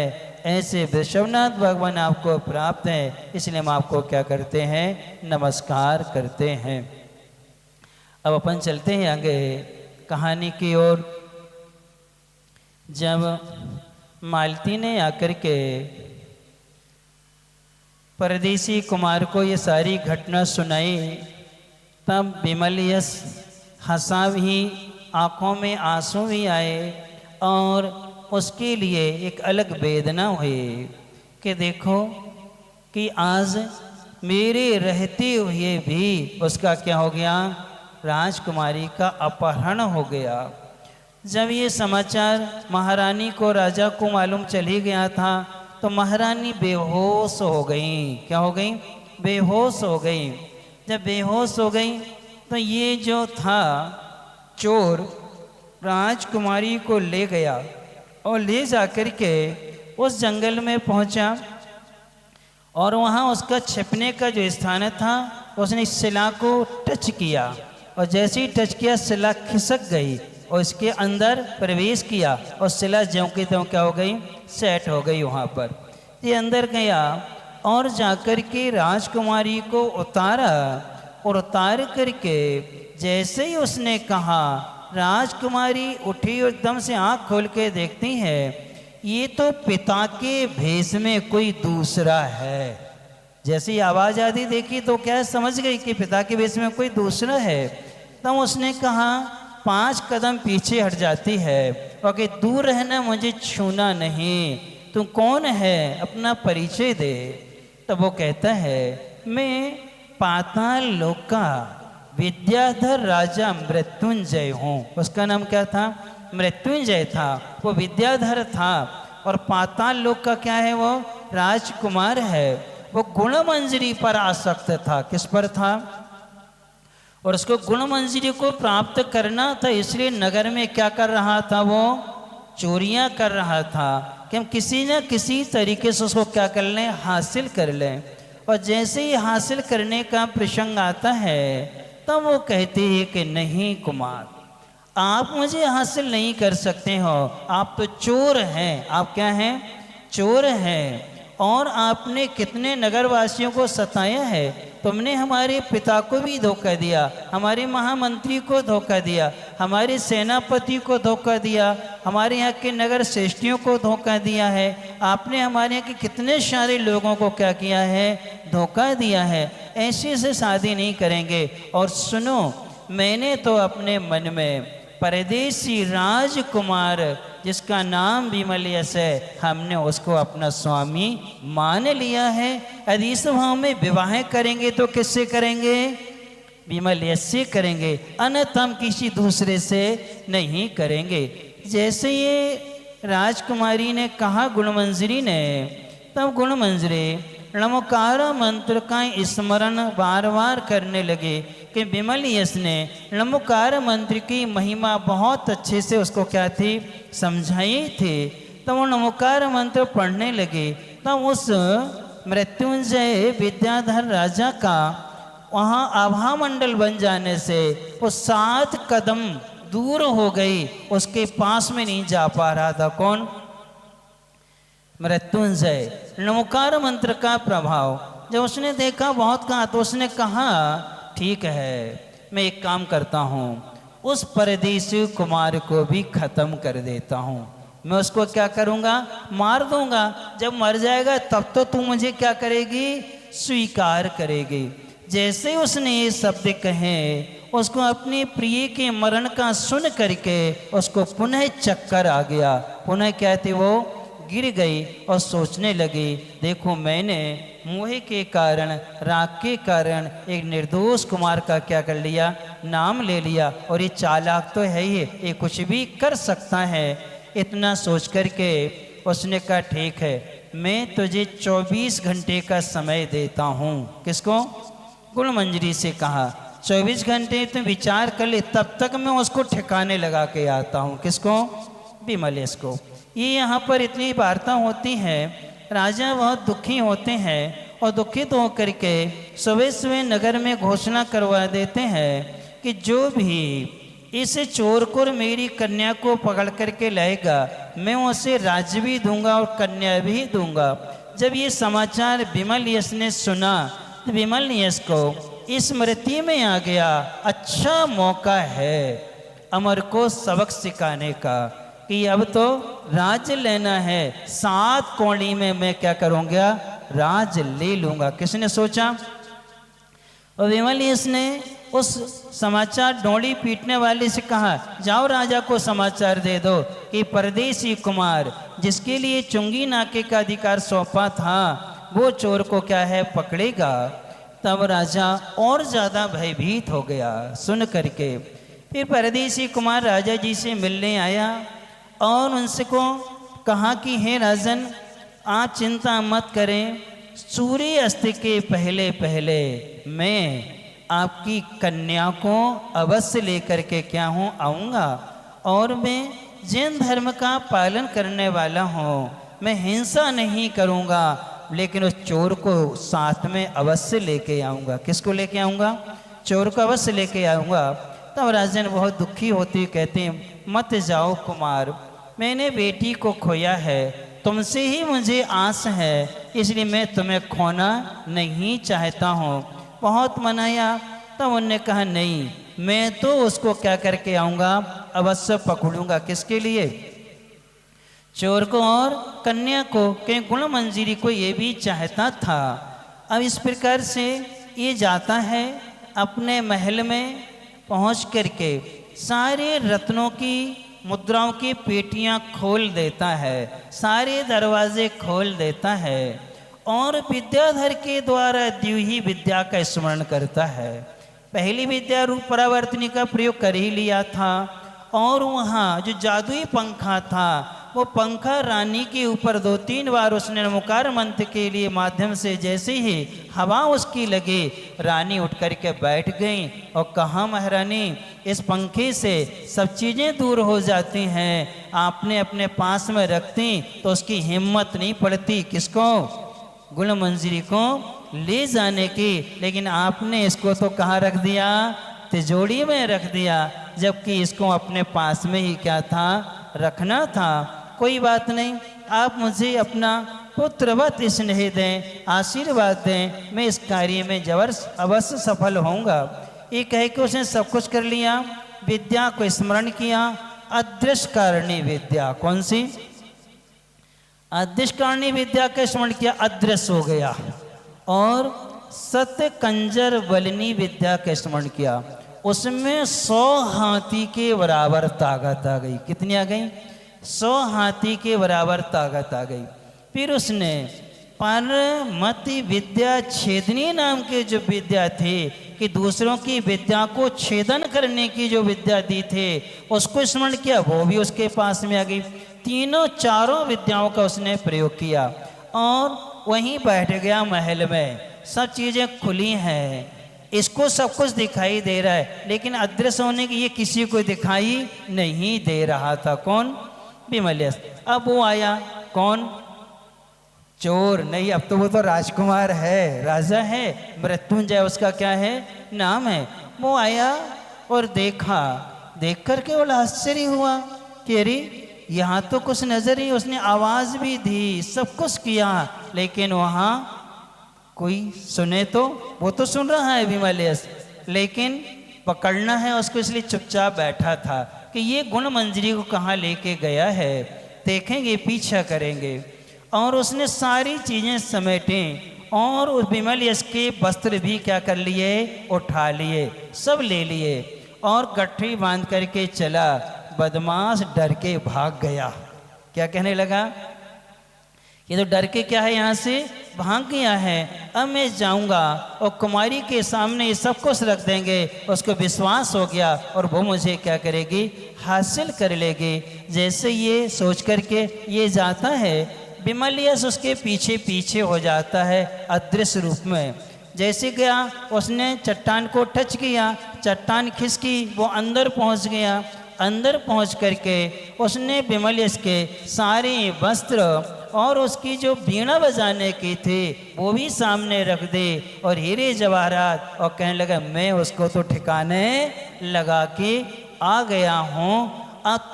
ऐसे विश्वनाथ भगवान आपको प्राप्त है, इसलिए हम आपको क्या करते हैं? नमस्कार करते हैं। अब अपन चलते हैं आगे कहानी की ओर। जब मालती ने आकर के परदेसी कुमार को ये सारी घटना सुनाई, तब विमल यश हंसा भी, आँखों में आंसू भी आए और उसके लिए एक अलग वेदना हुई कि देखो कि आज मेरे रहते हुए भी उसका क्या हो गया? राजकुमारी का अपहरण हो गया। जब ये समाचार महारानी को, राजा को मालूम चल ही गया था, तो महारानी बेहोश हो गई। क्या हो गई? बेहोश हो गई। जब बेहोश हो गई तो ये जो था चोर राजकुमारी को ले गया और ले जाकर के उस जंगल में पहुंचा और वहाँ उसका छिपने का जो स्थान था उसने शिला को टच किया और जैसे ही टच किया शिला खिसक गई और इसके अंदर प्रवेश किया और शिला ज्यों की त्यों क्या हो गई? सेट हो गई वहाँ पर। ये अंदर गया और जाकर के राजकुमारी को उतारा और उतार करके जैसे ही उसने कहा, राजकुमारी उठी और एकदम से आँख खोल के देखती है, ये तो पिता के भेष में कोई दूसरा है। जैसे ही आवाज़ आती देखी तो क्या समझ गई कि पिता के भेष में कोई दूसरा है। तब उसने कहा, 5 कदम पीछे हट जाती है और कि दूर रहना, मुझे छूना नहीं। तू कौन है? अपना परिचय दे। तब वो कहता है, मैं पाताल लोक का विद्याधर राजा मृत्युंजय हूँ। उसका नाम क्या था? मृत्युंजय था। वो विद्याधर था और पाताल लोक का क्या है? वो राजकुमार है। वो गुणमंजरी पर आसक्त था। किस पर था? और उसको गुणमंजरी को प्राप्त करना था, इसलिए नगर में क्या कर रहा था? वो चोरियां कर रहा था कि हम किसी न किसी तरीके से उसको क्या कर लें, हासिल कर लें। और जैसे ही हासिल करने का प्रसंग आता है तब वो कहते हैं कि नहीं कुमार, आप मुझे हासिल नहीं कर सकते हो, आप तो चोर हैं। आप क्या हैं? चोर हैं। और आपने कितने नगरवासियों को सताया है। तुमने हमारे पिता को भी धोखा दिया, हमारे महामंत्री को धोखा दिया, हमारे सेनापति को धोखा दिया, हमारे यहाँ के नगर श्रेष्ठियों को धोखा दिया है। आपने हमारे यहाँ के कितने सारे लोगों को क्या किया है? धोखा दिया है। ऐसे से शादी नहीं करेंगे। और सुनो, मैंने तो अपने मन में परदेसी राजकुमार जिसका नाम विमल यश है, हमने उसको अपना स्वामी मान लिया है। यदि इस भाव में विवाह करेंगे तो किससे करेंगे? विमल यश से करेंगे, अन्यथा हम किसी दूसरे से नहीं करेंगे। जैसे ये राजकुमारी ने कहा गुणमंजरी ने, तब गुणमंजरी नमोकार मंत्र का स्मरण बार बार करने लगे कि विमल यश ने नमोकार मंत्र की महिमा बहुत अच्छे से उसको क्या थी, समझाई थी। तब वो नमोकार मंत्र पढ़ने लगे। तब उस मृत्युंजय विद्याधर राजा का वहाँ आभा मंडल बन जाने से वो 7 कदम दूर हो गई, उसके पास में नहीं जा पा रहा था। कौन? मृत्युंजय। नमोकार मंत्र का प्रभाव जब उसने देखा, बहुत कहा, तो उसने कहा ठीक है, मैं एक काम करता हूँ, उस परदेसी कुमार को भी खत्म कर देता हूँ। मैं उसको क्या करूँगा? मार दूंगा। जब मर जाएगा तब तो तू मुझे क्या करेगी? स्वीकार करेगी। जैसे ही उसने ये शब्द कहे, उसको अपने प्रिय के मरण का सुन करके उसको पुनः चक्कर आ गया। पुनः क्या थे, वो गिर गई और सोचने लगी, देखो मैंने मोह के कारण, राग के कारण एक निर्दोष कुमार का क्या कर लिया? नाम ले लिया। और ये चालाक तो है ही, ये कुछ भी कर सकता है। इतना सोच करके उसने कहा ठीक है, मैं तुझे 24 घंटे का समय देता हूँ। किसको? गुणमंजरी से कहा 24 घंटे तुम विचार कर ले, तब तक मैं उसको ठिकाने लगा के आता हूँ। किसको? विमल यश को। ये यहाँ पर इतनी वार्ता होती है, राजा बहुत दुखी होते हैं और दुखित होकर के सुबह सुबह नगर में घोषणा करवा देते हैं कि जो भी इस चोर को मेरी कन्या को पकड़ करके लाएगा, मैं उसे राज्य भी दूंगा और कन्या भी दूंगा। जब ये समाचार विमल यश ने सुना तो विमल यश को स्मृति में आ गया, अच्छा मौका है अमर को सबक सिखाने का कि अब तो राज्य लेना है। 7 कोड़ी में मैं क्या करूँगा? राज ले लूँगा। किसने सोचा? और विमल यश ने उस समाचार डोली पीटने वाले से कहा, जाओ राजा को समाचार दे दो कि परदेसी कुमार जिसके लिए चुंगी नाके का अधिकार सौंपा था, वो चोर को क्या है, पकड़ेगा। तब राजा और ज़्यादा भयभीत हो गया सुन करके। फिर परदेसी कुमार राजा जी से मिलने आया और उनसे को कहा कि हे राजन, आप चिंता मत करें, सूर्य अस्त के पहले पहले मैं आपकी कन्या को अवश्य लेकर के क्या हूँ, आऊँगा। और मैं जैन धर्म का पालन करने वाला हूँ, मैं हिंसा नहीं करूँगा, लेकिन उस चोर को साथ में अवश्य लेके आऊँगा। किसको लेके आऊँगा? चोर को अवश्य लेके आऊँगा। तब राजन बहुत दुखी होती कहते हैं, मत जाओ कुमार, मैंने बेटी को खोया है, तुमसे ही मुझे आस है, इसलिए मैं तुम्हें खोना नहीं चाहता हूँ। बहुत मनाया, तब उन्होंने कहा नहीं, मैं तो उसको क्या करके आऊँगा, अवश्य पकड़ूंगा। किसके लिए? चोर को और कन्या को। कहीं गुणमंजरी को ये भी चाहता था। अब इस प्रकार से ये जाता है अपने महल में, पहुँच करके सारे रत्नों की मुद्राओं की पेटियां खोल देता है, सारे दरवाजे खोल देता है और विद्याधर के द्वारा दी हुई विद्या का स्मरण करता है। पहली विद्या रूप परावर्तनी का प्रयोग कर ही लिया था और वहाँ जो जादुई पंखा था, वो पंखा रानी के ऊपर 2-3 बार उसने नमोकार मंत्र के लिए माध्यम से जैसे ही हवा उसकी लगी, रानी उठ कर के बैठ गई और कहा, महारानी, इस पंखे से सब चीज़ें दूर हो जाती हैं, आपने अपने पास में रखती तो उसकी हिम्मत नहीं पड़ती किसको, गुण मंजरी को ले जाने की, लेकिन आपने इसको तो कहाँ रख दिया, तिजोरी में रख दिया, जबकि इसको अपने पास में ही क्या था, रखना था। कोई बात नहीं, आप मुझे अपना पुत्रवत स्नेह दें, आशीर्वाद दें, मैं इस कार्य में अवश्य सफल होऊंगा। ये कह के उसने सब कुछ कर लिया, विद्या को स्मरण किया, अदृश्य कारणी विद्या, कौन सी, अदृश्य कारणी विद्या का स्मरण किया, अदृश्य हो गया, और सत्य कंजर बलनी विद्या का स्मरण किया, उसमें 100 हाथी के बराबर ताकत आ गई। कितनी आ गई, 100 हाथी के बराबर ताकत आ गई। फिर उसने परमति विद्या छेदनी नाम के जो विद्या थे, कि दूसरों की विद्या को छेदन करने की जो विद्या दी थे, उसको स्मरण किया, वो भी उसके पास में आ गई। तीनों चारों विद्याओं का उसने प्रयोग किया और वहीं बैठ गया महल में। सब चीज़ें खुली हैं, इसको सब कुछ दिखाई दे रहा है, लेकिन अदृश्य होने की ये किसी को दिखाई नहीं दे रहा था। कौन, विमल्यस। अब वो आया, कौन, चोर नहीं, अब तो वो तो राजकुमार है, राजा है, मृत्युंजय उसका क्या है, नाम है। वो आया और देखा, देख करके बड़ा आश्चर्य हुआ कि अरे यहाँ तो कुछ नजर ही, उसने आवाज भी दी, सब कुछ किया, लेकिन वहाँ कोई सुने तो, वो तो सुन रहा है विमलेश, लेकिन पकड़ना है उसको, इसलिए चुपचाप बैठा था कि ये गुण मंजरी को कहाँ लेके गया है, देखेंगे, पीछा करेंगे। और उसने सारी चीज़ें समेटें और उस विमल यश के वस्त्र भी क्या कर लिए, उठा लिए, सब ले लिए और गठरी बांध करके चला। बदमाश डर के भाग गया। क्या कहने लगा, ये तो डर के क्या है, यहाँ से भाग गया है, अब मैं जाऊंगा और कुमारी के सामने ये सब कुछ रख देंगे, उसको विश्वास हो गया और वो मुझे क्या करेगी, हासिल कर लेगी। जैसे ये सोच करके ये जाता है, विमल्यस उसके पीछे पीछे हो जाता है अदृश्य रूप में। जैसे गया, उसने चट्टान को टच किया, चट्टान खिसकी, वो अंदर पहुंच गया। अंदर पहुंच करके उसने विमल्यस के सारे वस्त्र और उसकी जो बीणा बजाने की थी वो भी सामने रख दे और हीरे जवाहरात, और कहने लगा मैं उसको तो ठिकाने लगा के आ गया हूँ, अब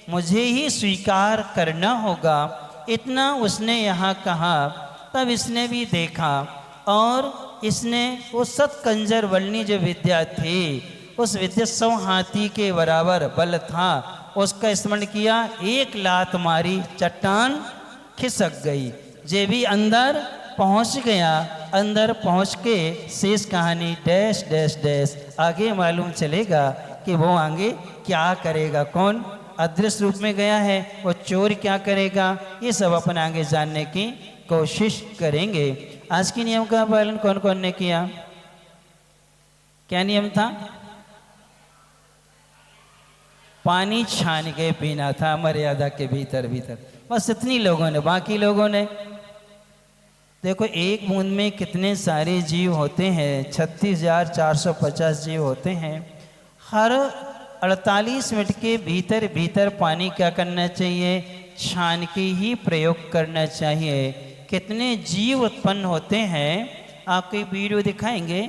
मुझे ही स्वीकार करना होगा। इतना उसने यहाँ कहा, तब इसने भी देखा और इसने वो सतकंजर वलनी जो विद्या थी, उस विद्या 100 हाथी के बराबर बल था, उसका स्मरण किया, एक लात मारी, चट्टान खिसक गई। जे भी अंदर पहुंच गया, अंदर पहुंच के शेष कहानी डैश डैश डैश आगे मालूम चलेगा कि वो आगे क्या करेगा। कौन अदृश्य रूप में गया है, वो चोर क्या करेगा, ये सब अपन आगे जानने की कोशिश करेंगे। आज के नियम का पालन कौन कौन ने किया, क्या नियम था, पानी छान के पीना था मर्यादा के भीतर भीतर, बस इतनी लोगों ने, बाकी लोगों ने देखो एक बूंद में कितने सारे जीव होते हैं, 36,450 जीव होते हैं। हर 48 मिनट के भीतर भीतर पानी क्या करना चाहिए, छान के ही प्रयोग करना चाहिए। कितने जीव उत्पन्न होते हैं, आपको वीडियो दिखाएंगे।